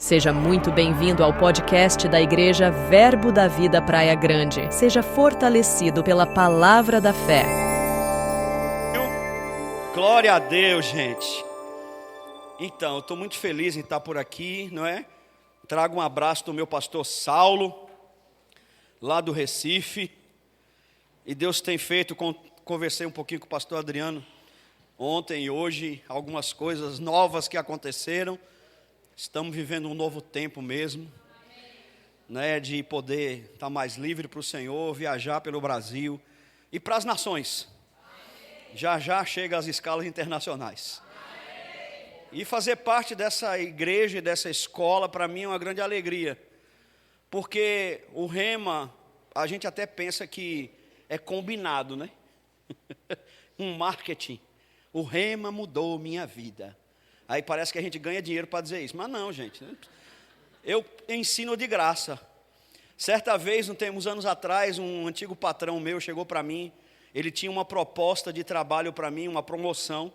Seja muito bem-vindo ao podcast da Igreja Verbo da Vida Praia Grande. Seja fortalecido pela palavra da fé. Glória a Deus, gente. Então, eu estou muito feliz em estar por aqui, não é? Trago um abraço do meu pastor Saulo, lá do Recife. E Deus tem feito, conversei um pouquinho com o pastor Adriano ontem e hoje, algumas coisas novas que aconteceram. Estamos vivendo um novo tempo mesmo, né, de poder estar mais livre para o Senhor, viajar pelo Brasil e para as nações. Já já chega às escalas internacionais. E fazer parte dessa igreja e dessa escola, para mim, é uma grande alegria. Porque o Rema, a gente até pensa que é combinado, né? Um marketing. O Rema mudou minha vida. Aí parece que a gente ganha dinheiro para dizer isso. Mas não, gente. Eu ensino de graça. Certa vez, uns anos atrás, um antigo patrão meu chegou para mim. Ele tinha uma proposta de trabalho para mim, uma promoção.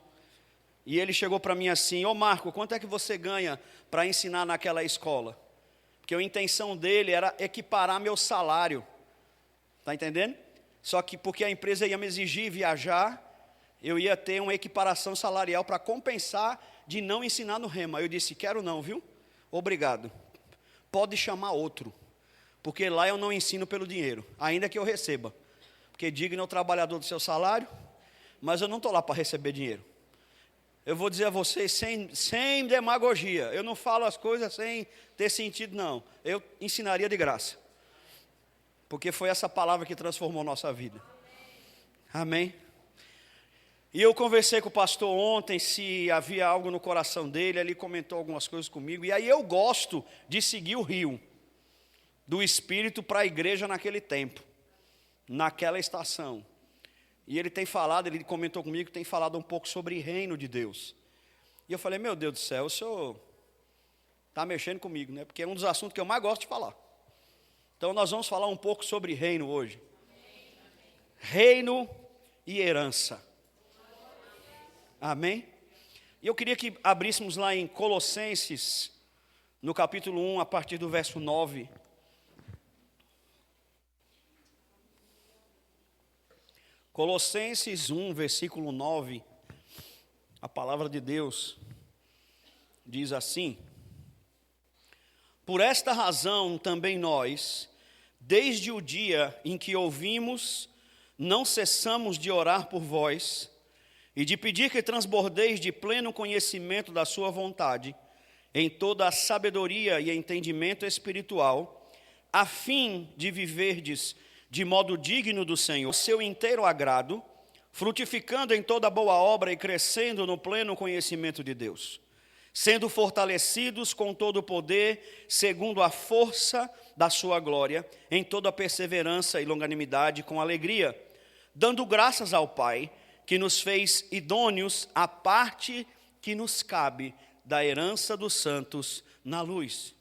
E ele chegou para mim assim: ô Marco, quanto é que você ganha para ensinar naquela escola? Porque a intenção dele era equiparar meu salário. Está entendendo? Só que porque a empresa ia me exigir viajar, eu ia ter uma equiparação salarial para compensar de não ensinar no Rema. Eu disse: quero não, viu? Obrigado. Pode chamar outro. Porque lá eu não ensino pelo dinheiro, ainda que eu receba. Porque digno é o trabalhador do seu salário, mas eu não estou lá para receber dinheiro. Eu vou dizer a vocês sem demagogia. Eu não falo as coisas sem ter sentido, não. Eu ensinaria de graça. Porque foi essa palavra que transformou nossa vida. Amém? E eu conversei com o pastor ontem se havia algo no coração dele. Ele comentou algumas coisas comigo. E aí eu gosto de seguir o rio do Espírito para a igreja naquele tempo, naquela estação. E ele tem falado, ele comentou comigo que tem falado um pouco sobre reino de Deus. E eu falei: meu Deus do céu, o senhor está mexendo comigo, né? Porque é um dos assuntos que eu mais gosto de falar. Então nós vamos falar um pouco sobre reino hoje. Reino e herança. Amém? E eu queria que abríssemos lá em Colossenses, no capítulo 1, a partir do verso 9. Colossenses 1, versículo 9, a palavra de Deus diz assim: por esta razão também nós, desde o dia em que ouvimos, não cessamos de orar por vós e de pedir que transbordeis de pleno conhecimento da sua vontade, em toda a sabedoria e entendimento espiritual, a fim de viverdes de modo digno do Senhor, seu inteiro agrado, frutificando em toda boa obra e crescendo no pleno conhecimento de Deus, sendo fortalecidos com todo o poder, segundo a força da sua glória, em toda perseverança e longanimidade com alegria, dando graças ao Pai, que nos fez idôneos à parte que nos cabe da herança dos santos na luz.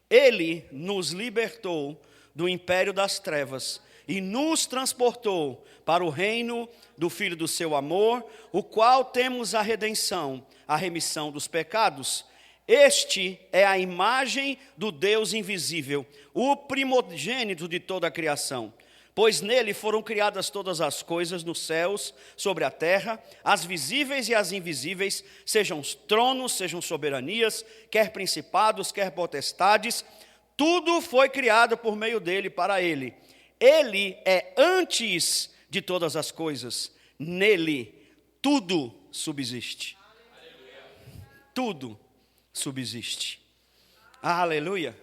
Ele nos libertou do império das trevas e nos transportou para o reino do Filho do seu amor, o qual temos a redenção, a remissão dos pecados. Este é a imagem do Deus invisível, o primogênito de toda a criação. Pois nele foram criadas todas as coisas nos céus, sobre a terra, as visíveis e as invisíveis, sejam tronos, sejam soberanias, quer principados, quer potestades, tudo foi criado por meio dele, para ele. Ele é antes de todas as coisas, nele tudo subsiste. Tudo subsiste. Aleluia.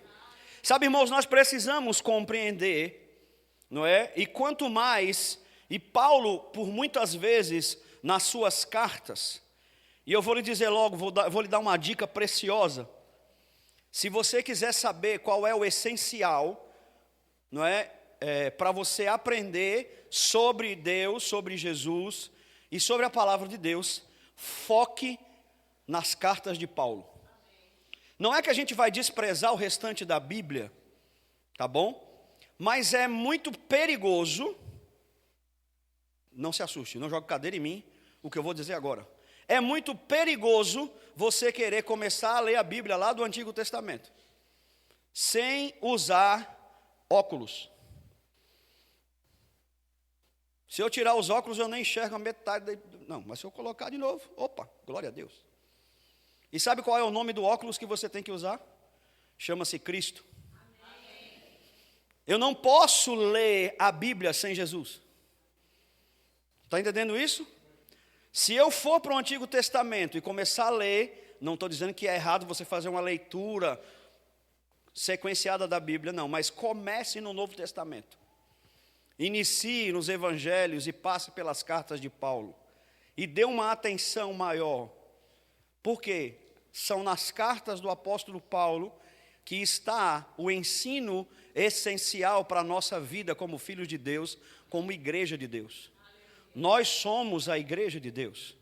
Sabe, irmãos, nós precisamos compreender, não é? E quanto mais, e Paulo, por muitas vezes, nas suas cartas, e eu vou lhe dizer logo, vou lhe dar uma dica preciosa. Se você quiser saber qual é o essencial, não é? Para você aprender sobre Deus, sobre Jesus e sobre a palavra de Deus, foque nas cartas de Paulo. Não é que a gente vai desprezar o restante da Bíblia, tá bom? Mas é muito perigoso, não se assuste, não jogue cadeira em mim, o que eu vou dizer agora. É muito perigoso você querer começar a ler a Bíblia lá do Antigo Testamento. sem usar óculos. Se eu tirar os óculos, eu nem enxergo a metade. Não, mas se eu colocar de novo, opa, glória a Deus. E sabe qual é o nome do óculos que você tem que usar? Chama-se Cristo. Eu não posso ler a Bíblia sem Jesus. Está entendendo isso? Se eu for para o Antigo Testamento e começar a ler, não estou dizendo que é errado você fazer uma leitura sequenciada da Bíblia, não, mas comece no Novo Testamento. Inicie nos evangelhos e passe pelas cartas de Paulo. E dê uma atenção maior. Por quê? São nas cartas do apóstolo Paulo que está o ensino essencial para a nossa vida como filhos de Deus, como igreja de Deus. Nós somos a igreja de Deus.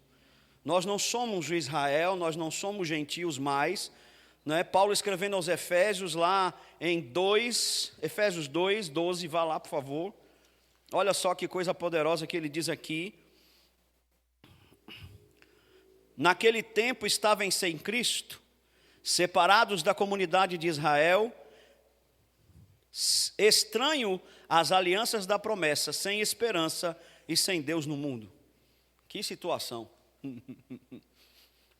Nós não somos o Israel, nós não somos gentios mais. Né? Paulo escrevendo aos Efésios lá em Efésios 2, 12, vá lá por favor. Olha só que coisa poderosa que ele diz aqui. Naquele tempo estavam sem Cristo, separados da comunidade de Israel, estranho às alianças da promessa, sem esperança e sem Deus no mundo. Que situação.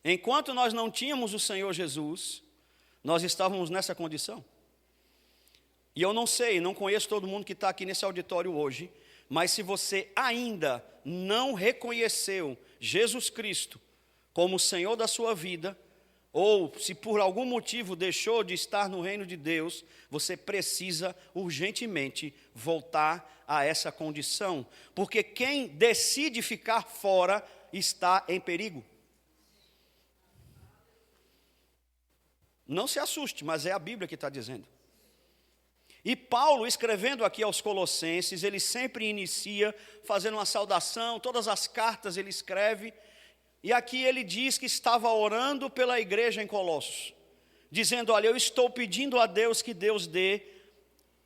Enquanto nós não tínhamos o Senhor Jesus, nós estávamos nessa condição. E eu não sei, não conheço todo mundo que está aqui nesse auditório hoje, mas se você ainda não reconheceu Jesus Cristo como o Senhor da sua vida, ou se por algum motivo deixou de estar no reino de Deus, você precisa urgentemente voltar a essa condição, porque quem decide ficar fora está em perigo. Não se assuste, mas é a Bíblia que está dizendo. E Paulo, escrevendo aqui aos Colossenses, ele sempre inicia fazendo uma saudação, todas as cartas ele escreve, e aqui ele diz que estava orando pela igreja em Colossos, dizendo, olha, eu estou pedindo a Deus que Deus dê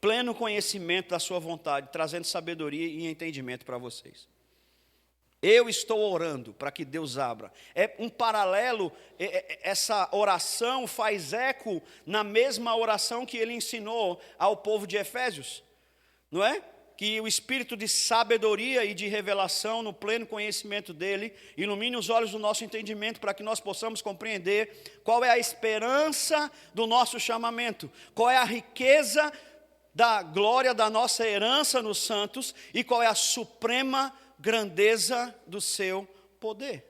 pleno conhecimento da sua vontade, trazendo sabedoria e entendimento para vocês. Eu estou orando para que Deus abra. É um paralelo, essa oração faz eco na mesma oração que ele ensinou ao povo de Efésios. Não é? Que o espírito de sabedoria e de revelação, no pleno conhecimento dele, ilumine os olhos do nosso entendimento para que nós possamos compreender qual é a esperança do nosso chamamento, qual é a riqueza da glória da nossa herança nos santos e qual é a suprema grandeza do seu poder.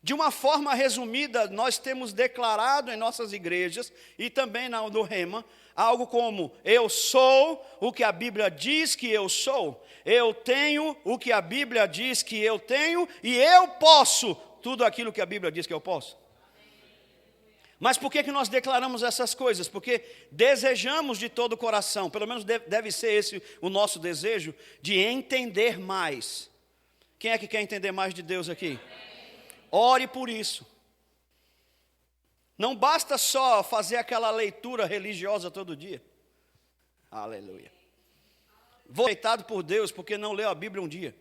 De uma forma resumida, nós temos declarado em nossas igrejas e também no Rema, algo como, eu sou o que a Bíblia diz que eu sou, eu tenho o que a Bíblia diz que eu tenho e eu posso tudo aquilo que a Bíblia diz que eu posso. Mas por que nós declaramos essas coisas? Porque desejamos de todo o coração, pelo menos deve ser esse o nosso desejo, de entender mais. Quem é que quer entender mais de Deus aqui? Ore por isso. Não basta só fazer aquela leitura religiosa todo dia. Aleluia. Vou aceitado por Deus porque não leu a Bíblia um dia.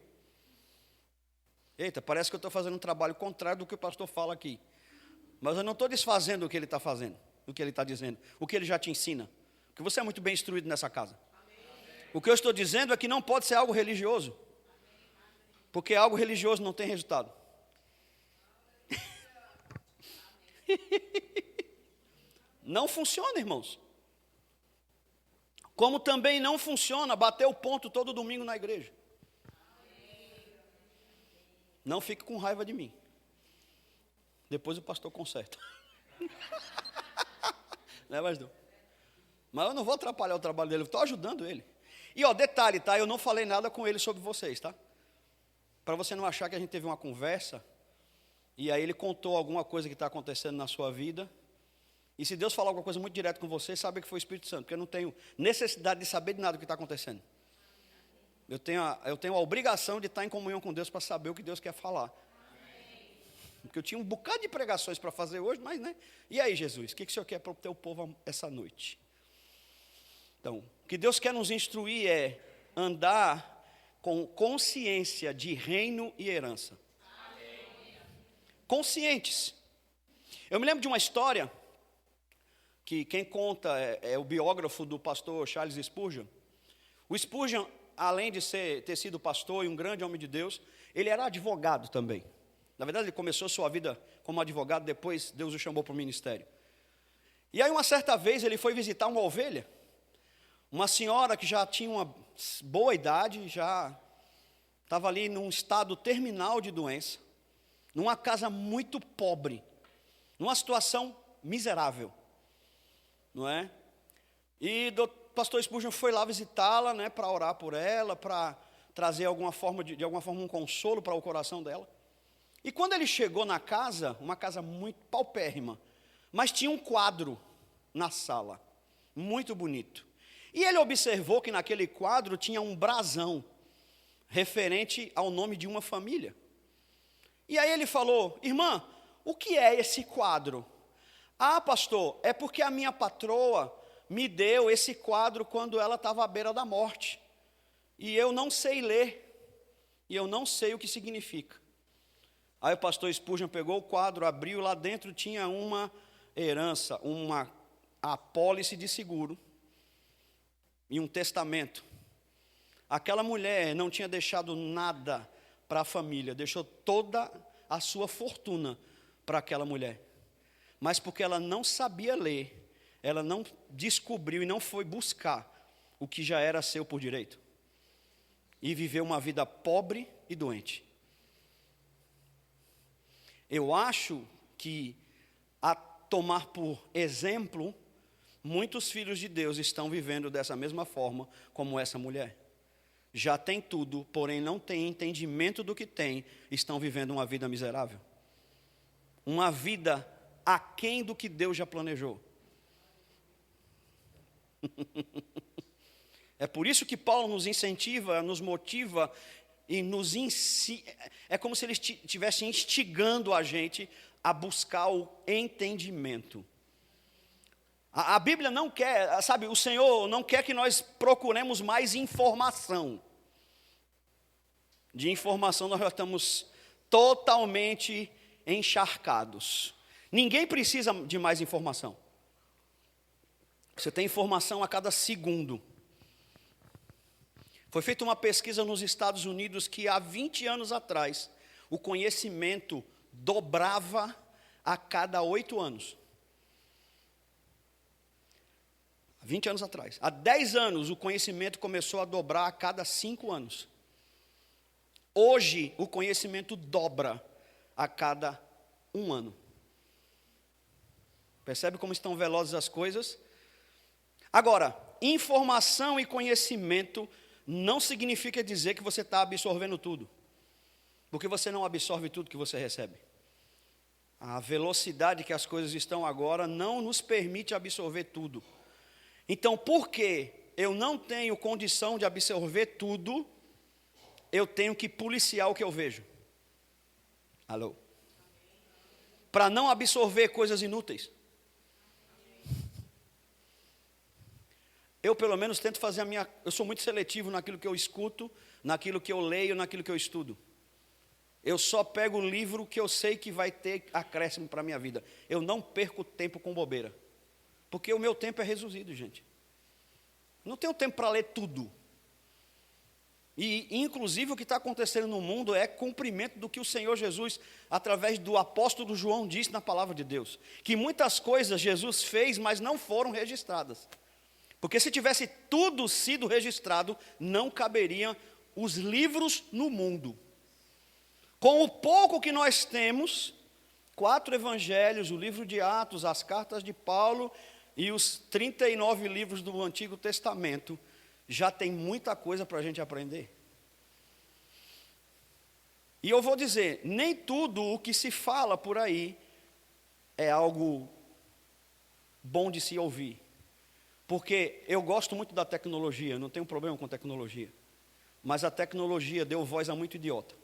Eita, parece que eu estou fazendo um trabalho contrário do que o pastor fala aqui. Mas eu não estou desfazendo o que ele está fazendo, o que ele está dizendo, o que ele já te ensina. Porque você é muito bem instruído nessa casa. O que eu estou dizendo é que não pode ser algo religioso. Porque algo religioso não tem resultado. Não funciona, irmãos. Como também não funciona bater o ponto todo domingo na igreja. Não fique com raiva de mim. Depois o pastor conserta. Não é, pastor? Mas eu não vou atrapalhar o trabalho dele, eu estou ajudando ele. E detalhe, tá? Eu não falei nada com ele sobre vocês, tá? Para você não achar que a gente teve uma conversa e aí ele contou alguma coisa que está acontecendo na sua vida. E se Deus falar alguma coisa muito direto com você, sabe que foi o Espírito Santo, porque eu não tenho necessidade de saber de nada do que está acontecendo. Eu tenho a obrigação de estar em comunhão com Deus para saber o que Deus quer falar. Porque eu tinha um bocado de pregações para fazer hoje, mas, né? E aí, Jesus, o que o Senhor quer para o teu povo essa noite? Então, o que Deus quer nos instruir é andar com consciência de reino e herança. Conscientes. Eu me lembro de uma história que quem conta é o biógrafo do pastor Charles Spurgeon. O Spurgeon, além de ter sido pastor e um grande homem de Deus, ele era advogado também. Na verdade, ele começou sua vida como advogado, depois Deus o chamou para o ministério. E aí, uma certa vez, ele foi visitar uma ovelha, uma senhora que já tinha uma boa idade, já estava ali num estado terminal de doença, numa casa muito pobre, numa situação miserável, não é? E o pastor Spurgeon foi lá visitá-la, né, para orar por ela, para trazer de alguma forma um consolo para o coração dela. E quando ele chegou na casa, uma casa muito paupérrima, mas tinha um quadro na sala, muito bonito. E ele observou que naquele quadro tinha um brasão, referente ao nome de uma família. E aí ele falou: irmã, o que é esse quadro? Ah, pastor, é porque a minha patroa me deu esse quadro quando ela estava à beira da morte. E eu não sei ler, e eu não sei o que significa. Aí o pastor Spurgeon pegou o quadro, abriu, lá dentro tinha uma herança, uma apólice de seguro e um testamento. Aquela mulher não tinha deixado nada para a família, deixou toda a sua fortuna para aquela mulher. Mas porque ela não sabia ler, ela não descobriu e não foi buscar o que já era seu por direito. E viveu uma vida pobre e doente. Eu acho que, a tomar por exemplo, muitos filhos de Deus estão vivendo dessa mesma forma como essa mulher. Já tem tudo, porém não tem entendimento do que tem, estão vivendo uma vida miserável. Uma vida aquém do que Deus já planejou. É por isso que Paulo nos incentiva, nos motiva e é como se ele estivesse instigando a gente a buscar o entendimento. A Bíblia não quer, sabe, o Senhor não quer que nós procuremos mais informação. De informação nós já estamos totalmente encharcados. Ninguém precisa de mais informação. Você tem informação a cada segundo. Foi feita uma pesquisa nos Estados Unidos que há 20 anos atrás, o conhecimento dobrava a cada 8 anos. 20 anos atrás. Há 10 anos, o conhecimento começou a dobrar a cada 5 anos. Hoje, o conhecimento dobra a cada 1 ano. Percebe como estão velozes as coisas? Agora, informação e conhecimento não significa dizer que você está absorvendo tudo. Porque você não absorve tudo que você recebe. A velocidade que as coisas estão agora não nos permite absorver tudo. Então, porque eu não tenho condição de absorver tudo, eu tenho que policiar o que eu vejo. Alô? Para não absorver coisas inúteis. Eu, pelo menos, tento fazer eu sou muito seletivo naquilo que eu escuto, naquilo que eu leio, naquilo que eu estudo. Eu só pego o livro que eu sei que vai ter acréscimo para a minha vida. Eu não perco tempo com bobeira. Porque o meu tempo é reduzido, gente. Não tenho tempo para ler tudo. E, inclusive, o que está acontecendo no mundo é cumprimento do que o Senhor Jesus, através do apóstolo João, disse na palavra de Deus. Que muitas coisas Jesus fez, mas não foram registradas. Porque se tivesse tudo sido registrado, não caberiam os livros no mundo. Com o pouco que nós temos, 4 evangelhos, o livro de Atos, as cartas de Paulo e os 39 livros do Antigo Testamento, já tem muita coisa para a gente aprender. E eu vou dizer, nem tudo o que se fala por aí é algo bom de se ouvir. Porque eu gosto muito da tecnologia, não tenho problema com tecnologia. Mas a tecnologia deu voz a muito idiota.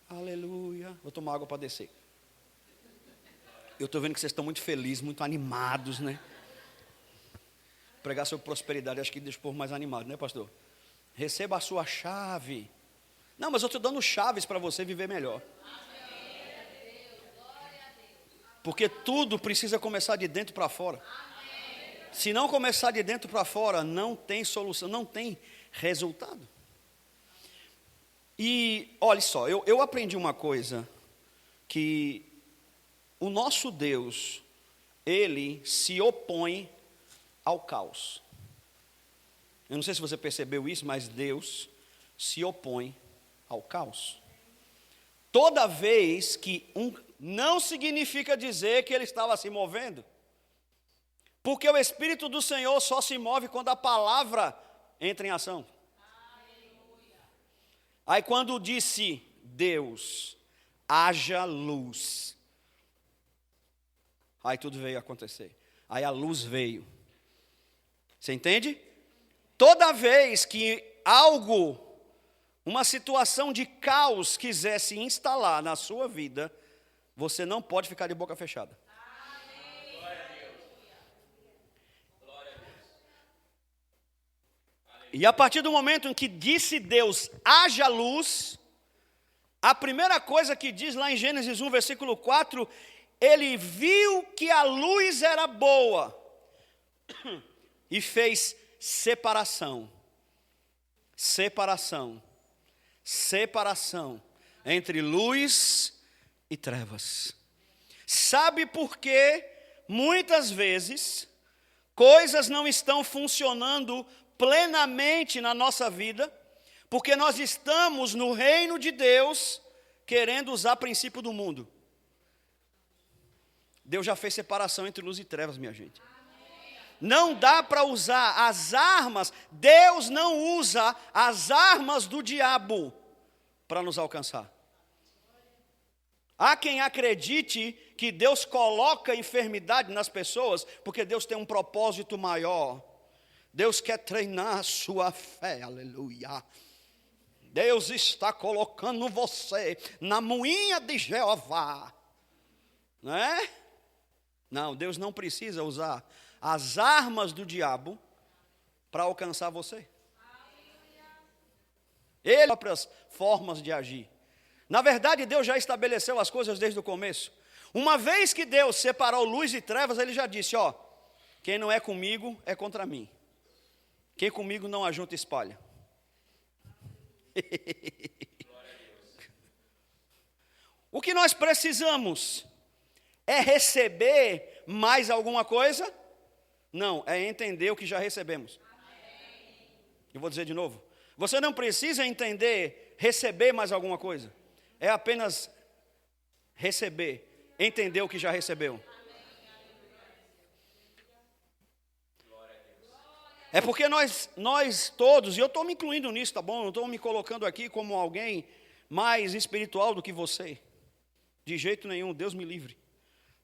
Aleluia. Vou tomar água para descer. Eu estou vendo que vocês estão muito felizes, muito animados, né? Pregar sobre prosperidade, acho que deixa o povo mais animado, né, pastor? Receba a sua chave. Não, mas eu estou dando chaves para você viver melhor. Porque tudo precisa começar de dentro para fora. Se não começar de dentro para fora, não tem solução, não tem resultado. E olha só, eu aprendi uma coisa, que o nosso Deus, Ele se opõe ao caos. Eu não sei se você percebeu isso, mas Deus se opõe ao caos. Toda vez que não significa dizer que Ele estava se movendo, porque o Espírito do Senhor só se move quando a palavra entra em ação. Aí quando disse Deus, haja luz, aí tudo veio acontecer. Aí a luz veio. Você entende? Toda vez que algo, uma situação de caos quiser se instalar na sua vida, você não pode ficar de boca fechada. E a partir do momento em que disse Deus, haja luz, a primeira coisa que diz lá em Gênesis 1, versículo 4, ele viu que a luz era boa e fez separação entre luz e trevas. Sabe por que muitas vezes coisas não estão funcionando plenamente na nossa vida? Porque nós estamos no reino de Deus querendo usar princípio do mundo. Deus já fez separação entre luz e trevas, minha gente. Não dá para usar as armas, Deus não usa as armas do diabo para nos alcançar. Há quem acredite que Deus coloca enfermidade nas pessoas porque Deus tem um propósito maior. Deus quer treinar a sua fé, aleluia. Deus está colocando você na moinha de Jeová, não é? Não, Deus não precisa usar as armas do diabo para alcançar você. Ele tem próprias formas de agir. Na verdade, Deus já estabeleceu as coisas desde o começo. Uma vez que Deus separou luz e trevas, Ele já disse, ó, quem não é comigo é contra mim. Quem comigo não ajunta e espalha. O que nós precisamos é receber mais alguma coisa? Não, é entender o que já recebemos. Eu vou dizer de novo. Você não precisa entender, receber mais alguma coisa. É apenas receber, entender o que já recebeu. É porque nós todos, e eu estou me incluindo nisso, tá bom? Não estou me colocando aqui como alguém mais espiritual do que você. De jeito nenhum, Deus me livre.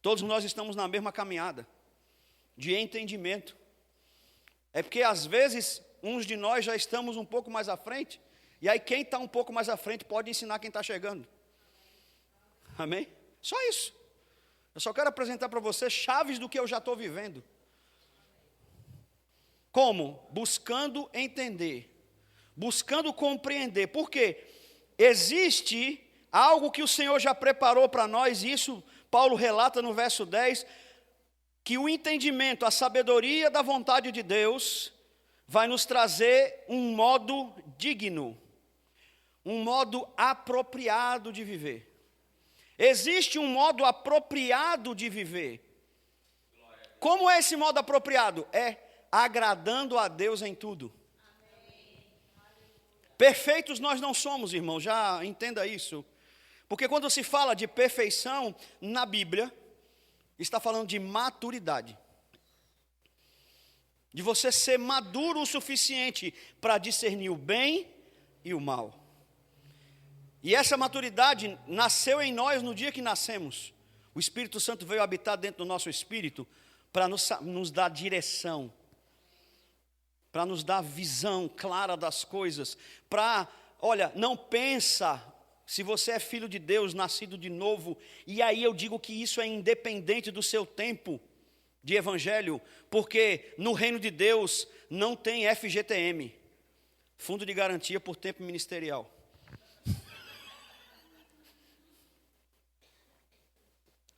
Todos nós estamos na mesma caminhada de entendimento. É porque às vezes uns de nós já estamos um pouco mais à frente, e aí quem está um pouco mais à frente pode ensinar quem está chegando. Amém? Só isso. Eu só quero apresentar para você chaves do que eu já estou vivendo. Como? Buscando entender, buscando compreender. Por quê? Existe algo que o Senhor já preparou para nós, e isso Paulo relata no verso 10, que o entendimento, a sabedoria da vontade de Deus vai nos trazer um modo digno, um modo apropriado de viver. Existe um modo apropriado de viver. Como é esse modo apropriado? É agradando a Deus em tudo. Perfeitos nós não somos, irmão, já entenda isso. Porque quando se fala de perfeição na Bíblia, está falando de maturidade. De você ser maduro o suficiente para discernir o bem e o mal. E essa maturidade nasceu em nós no dia que nascemos. O Espírito Santo veio habitar dentro do nosso espírito para nos dar direção, para nos dar visão clara das coisas, não pensa, se você é filho de Deus, nascido de novo, e aí eu digo que isso é independente do seu tempo de evangelho, porque no reino de Deus não tem FGTM, Fundo de Garantia por Tempo Ministerial.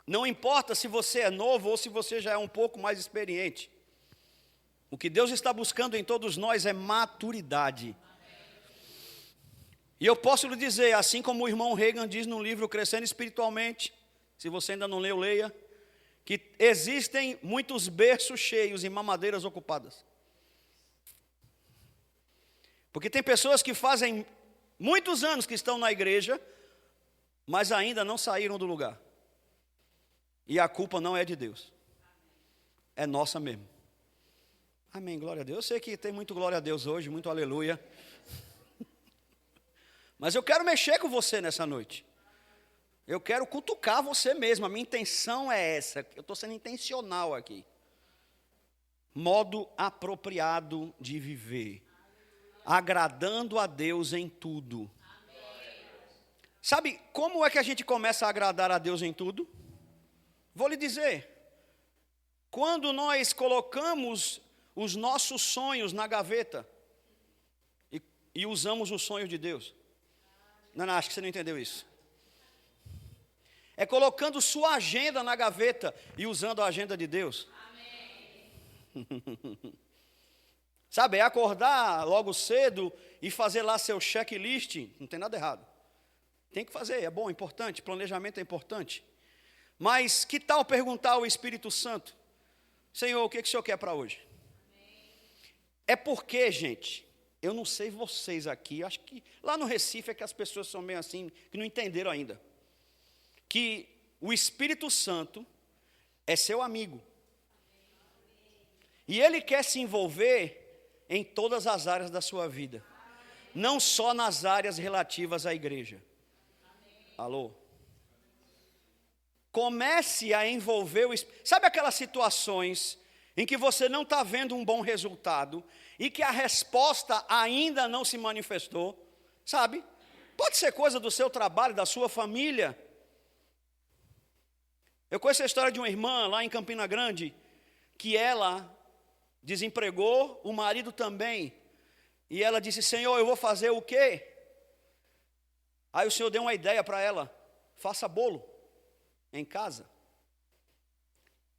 Não importa se você é novo ou se você já é um pouco mais experiente. O que Deus está buscando em todos nós é maturidade. E eu posso lhe dizer, assim como o irmão Reagan diz no livro Crescendo Espiritualmente, se você ainda não leu, leia, que existem muitos berços cheios e mamadeiras ocupadas. Porque tem pessoas que fazem muitos anos que estão na igreja, mas ainda não saíram do lugar. E a culpa não é de Deus, é nossa mesmo. Amém, glória a Deus. Eu sei que tem muito glória a Deus hoje, muito aleluia. Mas eu quero mexer com você nessa noite. Eu quero cutucar você mesmo. A minha intenção é essa. Eu estou sendo intencional aqui. Modo apropriado de viver. Agradando a Deus em tudo. Sabe como é que a gente começa a agradar a Deus em tudo? Vou lhe dizer. Quando nós colocamos os nossos sonhos na gaveta e usamos os sonhos de Deus. Não, acho que você não entendeu isso. É colocando sua agenda na gaveta e usando a agenda de Deus. Sabe, é acordar logo cedo e fazer lá seu checklist. Não tem nada errado. Tem que fazer, é bom, importante, planejamento é importante. Mas que tal perguntar ao Espírito Santo: Senhor, o que o Senhor quer para hoje? É porque, gente, eu não sei vocês aqui, acho que lá no Recife é que as pessoas são meio assim, que não entenderam ainda. Que o Espírito Santo é seu amigo. E ele quer se envolver em todas as áreas da sua vida. Não só nas áreas relativas à igreja. Alô? Comece a envolver o Espírito. Sabe aquelas situações em que você não está vendo um bom resultado e que a resposta ainda não se manifestou, sabe? Pode ser coisa do seu trabalho, da sua família. Eu conheço a história de uma irmã lá em Campina Grande, que ela desempregou, o marido também, e ela disse: Senhor, eu vou fazer o quê? Aí o Senhor deu uma ideia para ela: faça bolo em casa.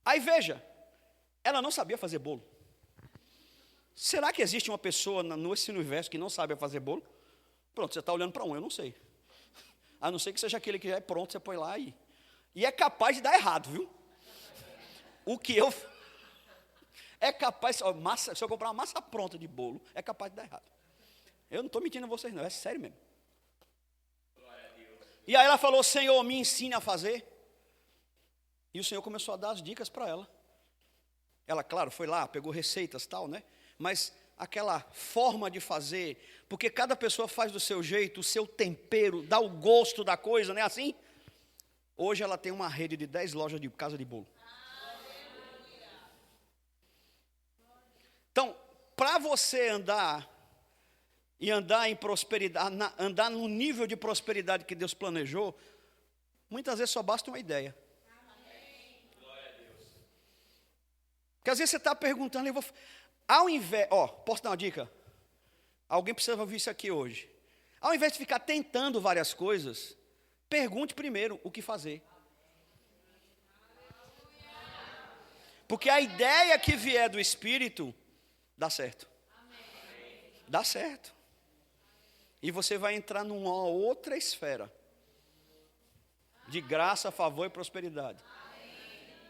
Aí veja, ela não sabia fazer bolo. Será que existe uma pessoa nesse universo que não sabe fazer bolo? Pronto, você está olhando para um, eu não sei. A não ser que seja aquele que já é pronto, você põe lá e é capaz de dar errado, viu? O que eu... É capaz, se eu comprar uma massa pronta de bolo, é capaz de dar errado. Eu não estou mentindo a vocês não, é sério mesmo. E aí ela falou: Senhor, me ensine a fazer. E o Senhor começou a dar as dicas para ela. Ela, claro, foi lá, pegou receitas e tal, né? Mas aquela forma de fazer, porque cada pessoa faz do seu jeito, o seu tempero, dá o gosto da coisa, não é assim? Hoje ela tem uma rede de 10 lojas de casa de bolo. Então, para você andar em prosperidade, andar no nível de prosperidade que Deus planejou, muitas vezes só basta uma ideia. Porque às vezes você está perguntando, ao invés, posso dar uma dica? Alguém precisa ouvir isso aqui hoje. Ao invés de ficar tentando várias coisas, pergunte primeiro o que fazer. Porque a ideia que vier do Espírito, dá certo. Dá certo. E você vai entrar numa outra esfera de graça, favor e prosperidade.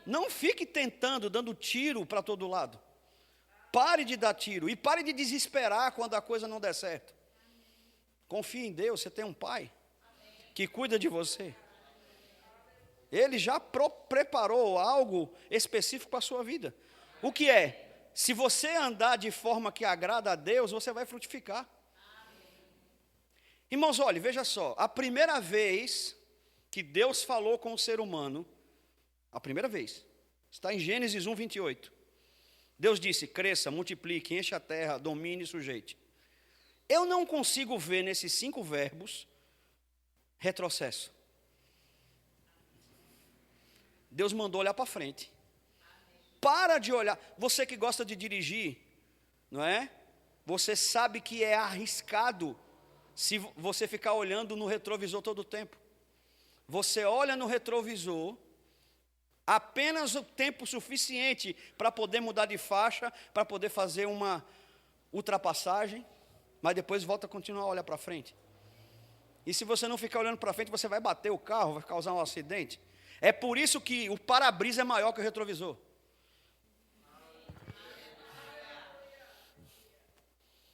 Não fique tentando, dando tiro para todo lado. Pare de dar tiro e pare de desesperar quando a coisa não der certo. Confie em Deus, você tem um pai que cuida de você. Ele já preparou algo específico para a sua vida. O que é? Se você andar de forma que agrada a Deus, você vai frutificar. Irmãos, olha, veja só. A primeira vez que Deus falou com o ser humano, a primeira vez, está em Gênesis 1, 28. Deus disse: cresça, multiplique, encha a terra, domine e sujeite. Eu não consigo ver nesses 5 verbos retrocesso. Deus mandou olhar para frente. Para de olhar. Você que gosta de dirigir, não é? Você sabe que é arriscado se você ficar olhando no retrovisor todo o tempo. Você olha no retrovisor Apenas o tempo suficiente para poder mudar de faixa, para poder fazer uma ultrapassagem, mas depois volta a continuar a olhar para frente. E se você não ficar olhando para frente, você vai bater o carro, vai causar um acidente. É por isso que o para-brisa é maior que o retrovisor.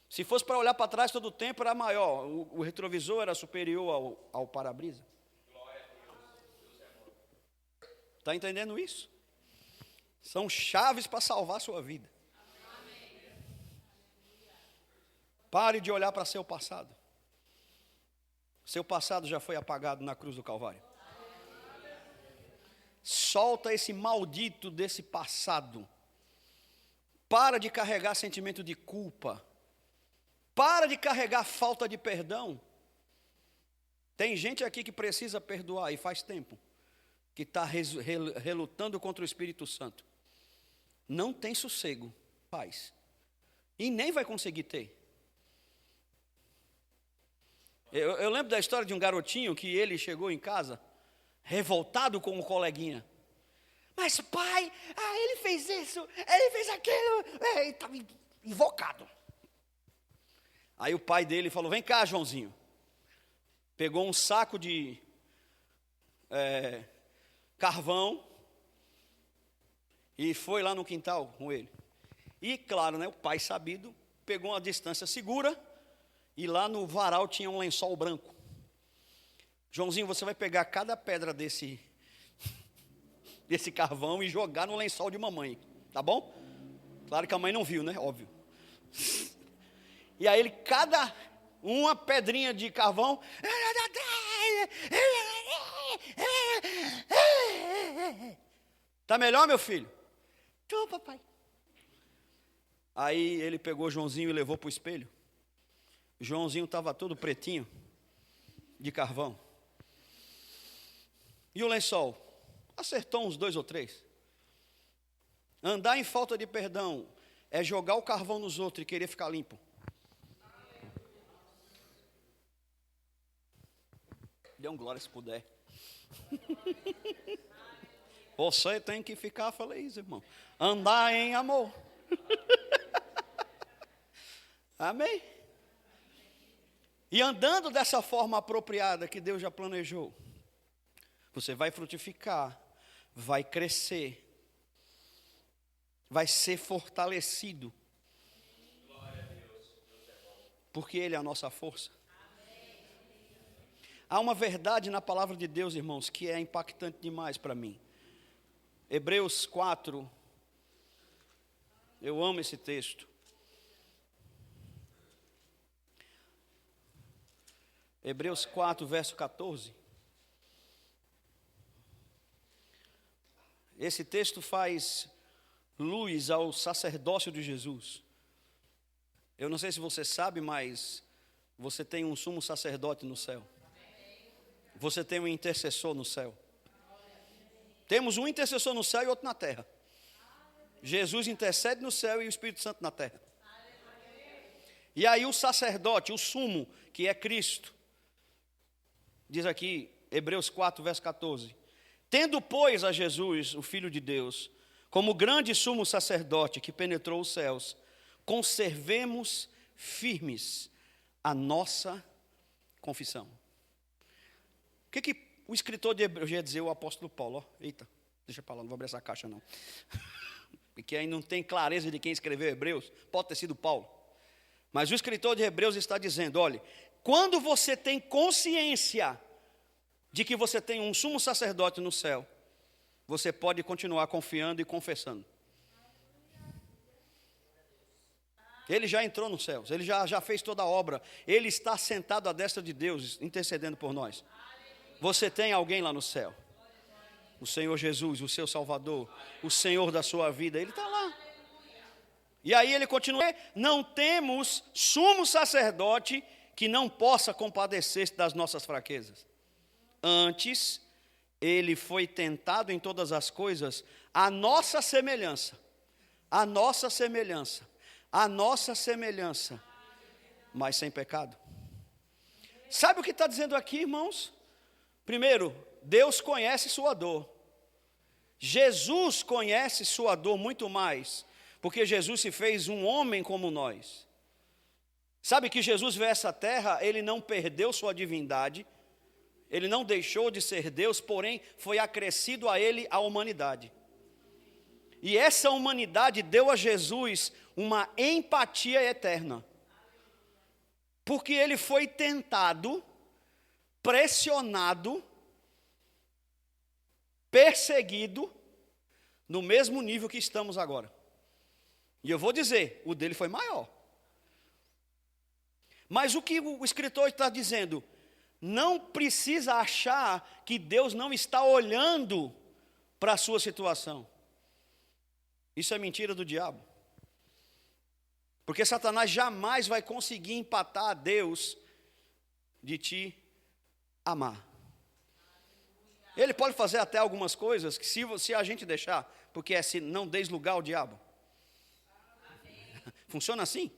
Se fosse para olhar para trás todo o tempo, era maior. O retrovisor era superior ao para-brisa. Está entendendo isso? São chaves para salvar a sua vida. Pare de olhar para seu passado. Seu passado já foi apagado na cruz do Calvário. Solta esse maldito desse passado. Para de carregar sentimento de culpa. Para de carregar falta de perdão. Tem gente aqui que precisa perdoar e faz tempo que está relutando contra o Espírito Santo. Não tem sossego, paz. E nem vai conseguir ter. Eu lembro da história de um garotinho que ele chegou em casa revoltado com o coleguinha. Mas pai, ele fez isso, ele fez aquilo, ele estava invocado. Aí o pai dele falou, vem cá, Joãozinho. Pegou um saco de carvão e foi lá no quintal com ele. E claro, o pai sabido, pegou uma distância segura e lá no varal tinha um lençol branco. Joãozinho, você vai pegar cada pedra desse carvão e jogar no lençol de mamãe, tá bom? Claro que a mãe não viu, né? Óbvio. E aí ele, cada uma pedrinha de carvão. Tá melhor, meu filho? Tô, papai. Aí ele pegou Joãozinho e levou para o espelho. Joãozinho estava todo pretinho, de carvão. E o lençol? Acertou uns 2 ou 3. Andar em falta de perdão é jogar o carvão nos outros e querer ficar limpo. Dê um glória se puder. Você tem que ficar feliz, irmão. Andar em amor. Amém? E andando dessa forma apropriada que Deus já planejou, você vai frutificar, vai crescer, vai ser fortalecido. Porque Ele é a nossa força. Há uma verdade na palavra de Deus, irmãos, que é impactante demais para mim. Hebreus 4, eu amo esse texto. Hebreus 4, verso 14. Esse texto faz luz ao sacerdócio de Jesus. Eu não sei se você sabe, mas você tem um sumo sacerdote no céu. Você tem um intercessor no céu. Temos um intercessor no céu e outro na terra. Jesus intercede no céu e o Espírito Santo na terra. E aí o sacerdote, o sumo, que é Cristo, diz aqui, Hebreus 4, verso 14. Tendo, pois, a Jesus, o Filho de Deus, como grande sumo sacerdote que penetrou os céus, conservemos firmes a nossa confissão. O que o escritor de Hebreus ia dizer, o apóstolo Paulo? Eita, deixa para lá, não vou abrir essa caixa não. Porque aí não tem clareza de quem escreveu Hebreus, pode ter sido Paulo. Mas o escritor de Hebreus está dizendo, olha, quando você tem consciência de que você tem um sumo sacerdote no céu, você pode continuar confiando e confessando. Ele já entrou nos céus, ele já fez toda a obra, ele está sentado à destra de Deus, intercedendo por nós. Você tem alguém lá no céu, o Senhor Jesus, o seu Salvador, o Senhor da sua vida, Ele está lá. E aí ele continua, não temos sumo sacerdote que não possa compadecer-se das nossas fraquezas. Antes, ele foi tentado em todas as coisas, a nossa semelhança, mas sem pecado. Sabe o que está dizendo aqui, irmãos? Primeiro, Deus conhece sua dor. Jesus conhece sua dor muito mais, porque Jesus se fez um homem como nós. Sabe que Jesus veio a essa terra, ele não perdeu sua divindade, ele não deixou de ser Deus, porém foi acrescido a ele a humanidade. E essa humanidade deu a Jesus uma empatia eterna. Porque ele foi tentado, pressionado, perseguido, no mesmo nível que estamos agora. E eu vou dizer, o dele foi maior. Mas o que o escritor está dizendo? Não precisa achar que Deus não está olhando para a sua situação. Isso é mentira do diabo. Porque Satanás jamais vai conseguir empatar a Deus de te amar. Ele pode fazer até algumas coisas que se a gente deixar, porque é se não deslugar o diabo. Funciona assim?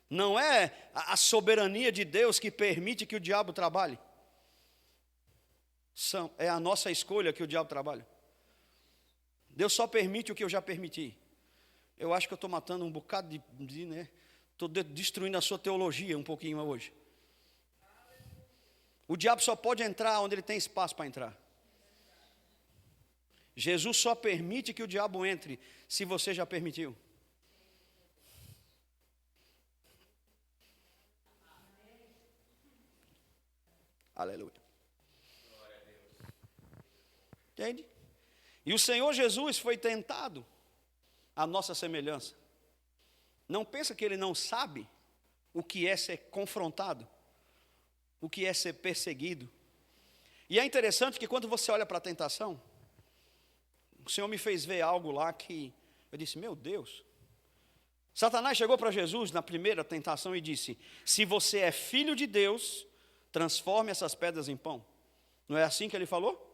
Não é a soberania de Deus que permite que o diabo trabalhe. É a nossa escolha que o diabo trabalha. Deus só permite o que eu já permiti. Eu acho que eu estou matando um bocado né? Estou destruindo a sua teologia um pouquinho hoje. O diabo só pode entrar onde ele tem espaço para entrar. Jesus só permite que o diabo entre se você já permitiu. Aleluia. Entende? E o Senhor Jesus foi tentado à nossa semelhança. Não pensa que ele não sabe o que é ser confrontado, o que é ser perseguido. E é interessante que quando você olha para a tentação, o Senhor me fez ver algo lá que eu disse, meu Deus. Satanás chegou para Jesus na primeira tentação e disse, se você é filho de Deus, transforme essas pedras em pão. Não é assim que ele falou?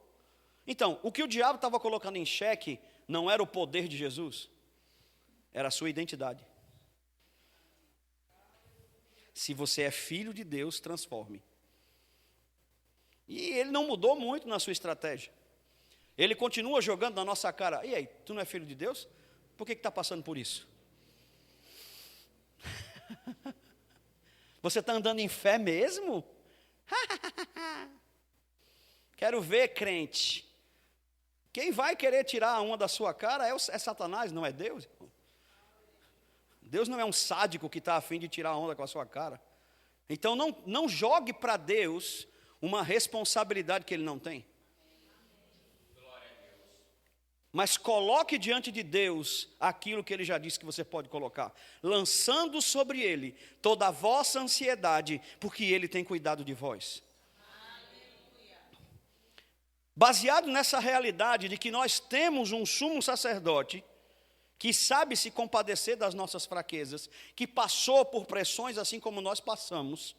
Então, o que o diabo estava colocando em xeque não era o poder de Jesus, era a sua identidade. Se você é filho de Deus, transforme. E ele não mudou muito na sua estratégia. Ele continua jogando na nossa cara. E aí, tu não é filho de Deus? Por que está passando por isso? Você está andando em fé mesmo? Quero ver, crente. Quem vai querer tirar uma da sua cara é Satanás, não é Deus. Deus não é um sádico que está a fim de tirar a onda com a sua cara. Então não jogue para Deus uma responsabilidade que Ele não tem. Mas coloque diante de Deus aquilo que Ele já disse que você pode colocar, lançando sobre Ele toda a vossa ansiedade, porque Ele tem cuidado de vós. Baseado nessa realidade de que nós temos um sumo sacerdote que sabe se compadecer das nossas fraquezas, que passou por pressões assim como nós passamos,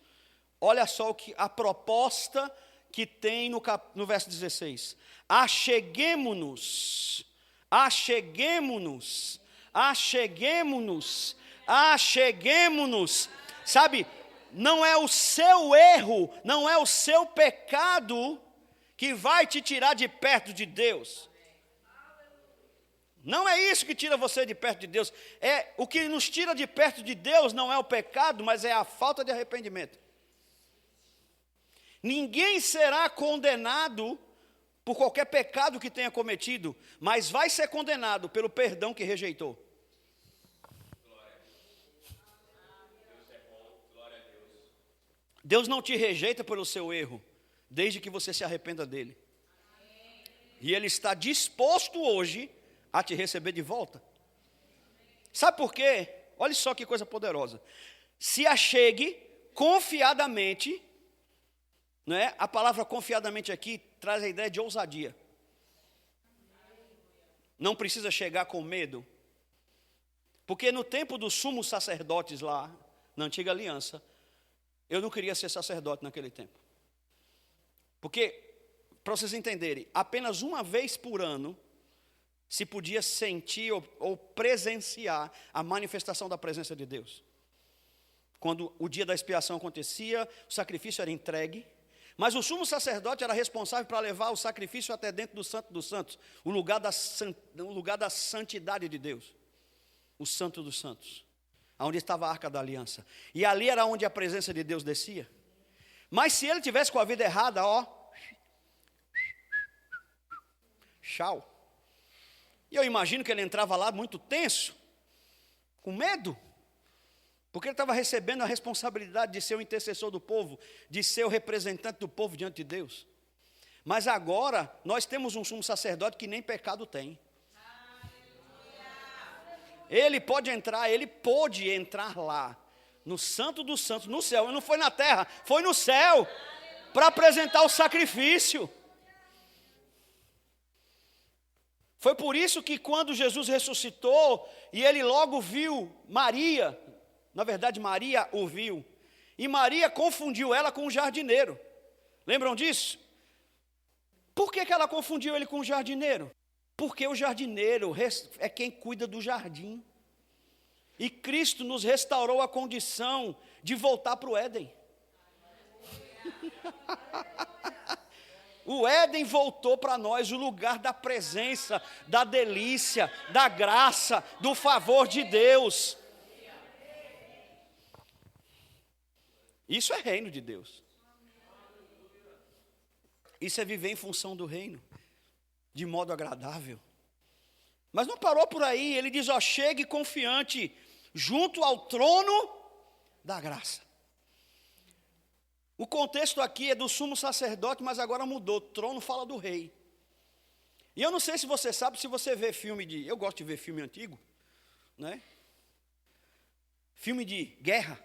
olha só a proposta que tem no verso 16. Acheguemo-nos, acheguemo-nos, acheguemo-nos, acheguemo-nos. Sabe, não é o seu erro, não é o seu pecado que vai te tirar de perto de Deus. Não é isso que tira você de perto de Deus. O que nos tira de perto de Deus não é o pecado, mas é a falta de arrependimento. Ninguém será condenado por qualquer pecado que tenha cometido, mas vai ser condenado pelo perdão que rejeitou. Deus não te rejeita pelo seu erro, desde que você se arrependa dele. E Ele está disposto hoje a te receber de volta. Sabe por quê? Olha só que coisa poderosa. Se achegue confiadamente, não é? A palavra confiadamente aqui traz a ideia de ousadia. Não precisa chegar com medo. Porque no tempo dos sumos sacerdotes lá, na antiga aliança, eu não queria ser sacerdote naquele tempo. Porque, para vocês entenderem, apenas uma vez por ano se podia sentir ou presenciar a manifestação da presença de Deus. Quando o dia da expiação acontecia, o sacrifício era entregue, Mas o sumo sacerdote era responsável para levar o sacrifício até dentro do Santo dos Santos, o lugar da santidade de Deus, o Santo dos Santos, onde estava a Arca da Aliança. E ali era onde a presença de Deus descia. Mas se ele tivesse com a vida errada, tchau. E eu imagino que ele entrava lá muito tenso, com medo, porque ele estava recebendo a responsabilidade de ser o intercessor do povo, de ser o representante do povo diante de Deus. Mas agora, nós temos um sumo sacerdote que nem pecado tem. Ele pôde entrar lá, no Santo dos Santos, no céu. Ele não foi na terra, foi no céu, para apresentar o sacrifício. Foi por isso que quando Jesus ressuscitou, e ele logo viu Maria, na verdade Maria o viu, e Maria confundiu ela com o jardineiro. Lembram disso? Por que ela confundiu ele com o jardineiro? Porque o jardineiro é quem cuida do jardim. E Cristo nos restaurou a condição de voltar para o Éden. O Éden voltou para nós, o lugar da presença, da delícia, da graça, do favor de Deus. Isso é reino de Deus. Isso é viver em função do reino, de modo agradável. Mas não parou por aí, ele diz, chegue confiante, junto ao trono da graça. O contexto aqui é do sumo sacerdote, mas agora mudou, o trono fala do rei. E eu não sei se você sabe, se você vê filme eu gosto de ver filme antigo, né? Filme de guerra.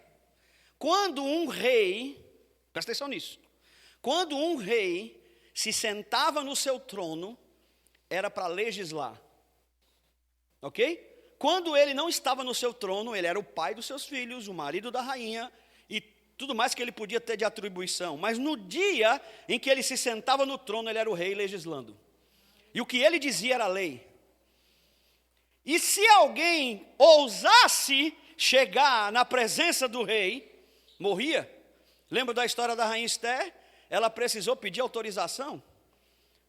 Quando um rei, presta atenção nisso, quando um rei se sentava no seu trono, era para legislar, ok? Quando ele não estava no seu trono, ele era o pai dos seus filhos, o marido da rainha, e tudo mais que ele podia ter de atribuição. Mas no dia em que ele se sentava no trono, ele era o rei legislando. E o que ele dizia era lei. E se alguém ousasse chegar na presença do rei, morria. Lembra da história da rainha Esther? Ela precisou pedir autorização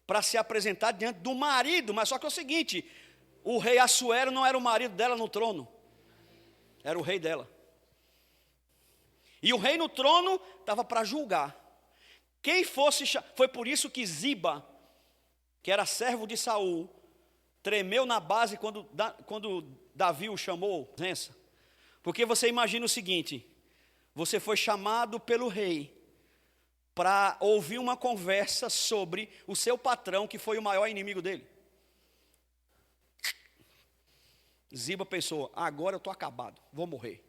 para se apresentar diante do marido. Mas só que é o seguinte, o rei Assuero não era o marido dela no trono, era o rei dela. E o rei no trono estava para julgar. Quem fosse, foi por isso que Ziba, que era servo de Saul, tremeu na base quando Davi o chamou. Porque você imagina o seguinte, você foi chamado pelo rei para ouvir uma conversa sobre o seu patrão, que foi o maior inimigo dele. Ziba pensou, agora eu estou acabado, vou morrer.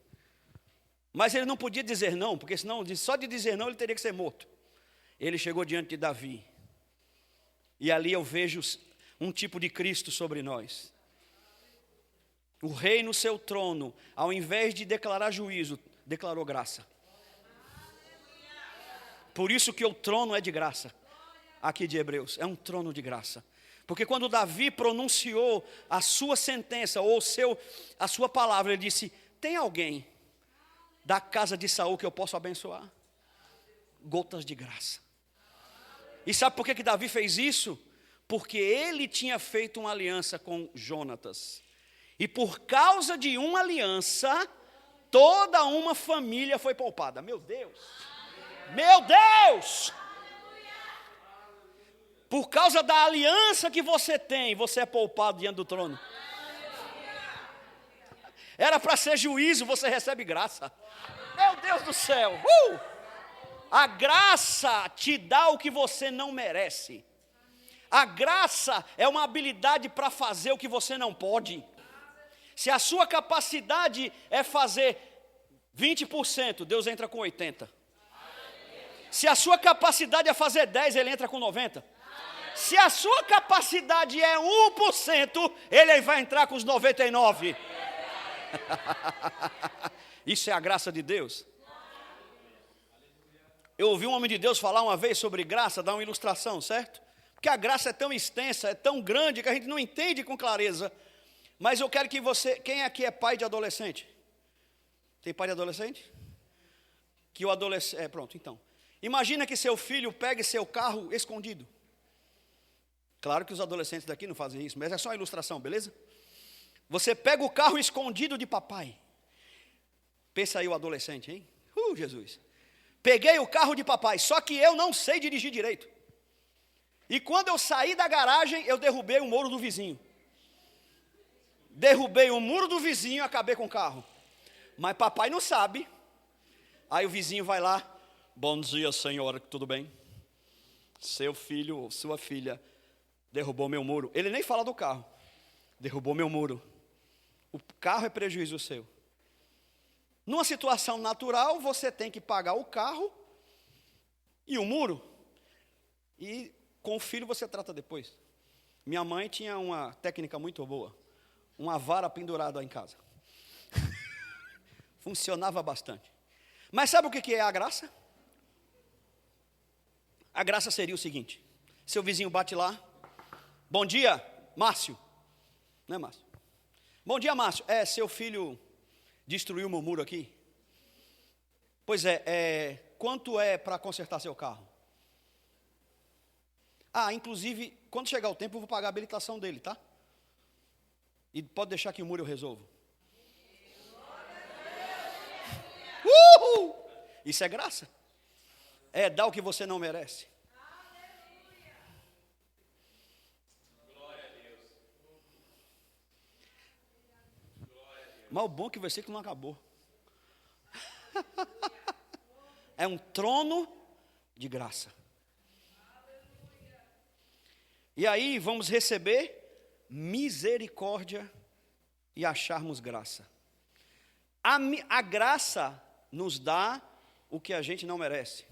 Mas ele não podia dizer não, porque senão, só de dizer não, ele teria que ser morto. Ele chegou diante de Davi. E ali eu vejo um tipo de Cristo sobre nós. O rei no seu trono, ao invés de declarar juízo, declarou graça. Por isso que o trono é de graça. Aqui de Hebreus, é um trono de graça. Porque quando Davi pronunciou a sua sentença, ou a sua palavra, ele disse, tem alguém da casa de Saul que eu posso abençoar? Gotas de graça. E sabe por que Davi fez isso? Porque ele tinha feito uma aliança com Jonatas. E por causa de uma aliança, toda uma família foi poupada. Meu Deus! Meu Deus! Por causa da aliança que você tem, você é poupado diante do trono. Era para ser juízo, você recebe graça. Meu Deus do céu! A graça te dá o que você não merece. A graça é uma habilidade para fazer o que você não pode. Se a sua capacidade é fazer 20%, Deus entra com 80%. Se a sua capacidade é fazer 10%, Ele entra com 90%. Se a sua capacidade é 1%, Ele vai entrar com os 99%. Isso é a graça de Deus. Eu ouvi um homem de Deus falar uma vez sobre graça, dar uma ilustração, certo? Porque a graça é tão extensa, é tão grande, que a gente não entende com clareza. Mas eu quero que você, quem aqui é pai de adolescente? Tem pai de adolescente? Que o adolescente, pronto, então. Imagina que seu filho pegue seu carro escondido. Claro que os adolescentes daqui não fazem isso, mas é só uma ilustração, beleza? Você pega o carro escondido de papai. Pensa aí o adolescente, hein? Jesus. Peguei o carro de papai, só que eu não sei dirigir direito. E quando eu saí da garagem, eu derrubei o muro do vizinho. Derrubei o muro do vizinho e acabei com o carro. Mas papai não sabe. Aí o vizinho vai lá. Bom dia, senhora, tudo bem? Seu filho ou sua filha derrubou meu muro. Ele nem fala do carro. Derrubou meu muro. O carro é prejuízo seu. Numa situação natural, você tem que pagar o carro e o muro. E com o filho você trata depois. Minha mãe tinha uma técnica muito boa. Uma vara pendurada em casa. Funcionava bastante. Mas sabe o que é a graça? A graça seria o seguinte. Seu vizinho bate lá. Bom dia, Márcio. Não é Márcio? Bom dia, Márcio. Seu filho destruiu meu muro aqui? Pois quanto é para consertar seu carro? Inclusive, quando chegar o tempo, eu vou pagar a habilitação dele, tá? E pode deixar que o muro eu resolvo. Isso é graça. É dar o que você não merece. Mas o bom é que o versículo não acabou. É um trono de graça. E aí vamos receber misericórdia e acharmos graça. A graça nos dá o que a gente não merece.